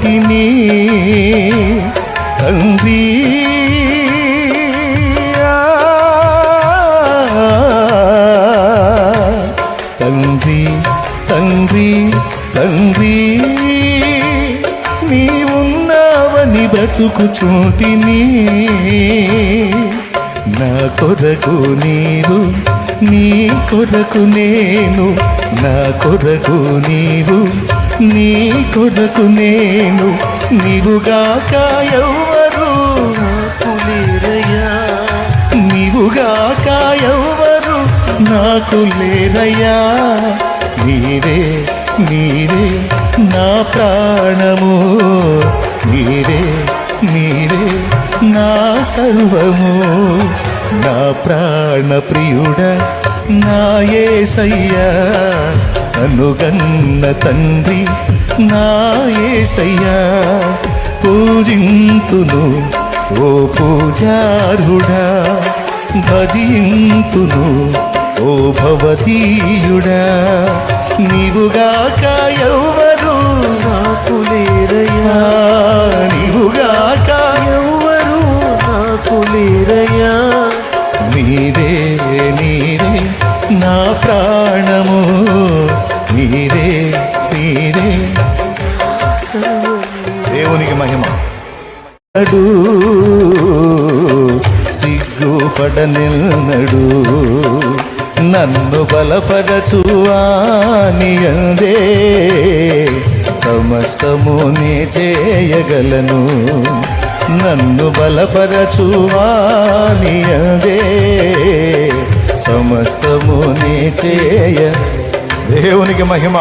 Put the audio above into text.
చోటిని తండ్రి తండ్రి తండ్రి తండ్రి నీవున్నావని బ్రతుకుచుంటిని నా కొరకు నీవు నీ కొరకు నేను నా కొరకు నీవు నీ కొరకు నేను నీవుగాక ఎవ్వరు నీవుగాక ఎవ్వరు నాకు లేరయ్యా నీరే నీరే నా ప్రాణము నీరే నీరే నా సర్వము నా ప్రాణ ప్రియుడా నా యేసయ్యా అనుగన్న తండ్రి నా యేసయ్యా పూజింతును ఓ పూజారుడా భజింతును ఓ భవదీయుడా నీవుగాక ఎవ్వరు నాకు లేరయ్యా నీవుగాక ఎవ్వరు నాకు లేరయ్యా నీరే నీరే నా ప్రాణము నీరే నీరే దేవునికి మహిమ నడు సిగ్గుపడనిన్నడు నన్ను బలపరచువానియందే సమస్తము నే చేయగలను నన్ను బలపరచువానియందే సమస్తము నే చేయ దేవునికి మహిమ.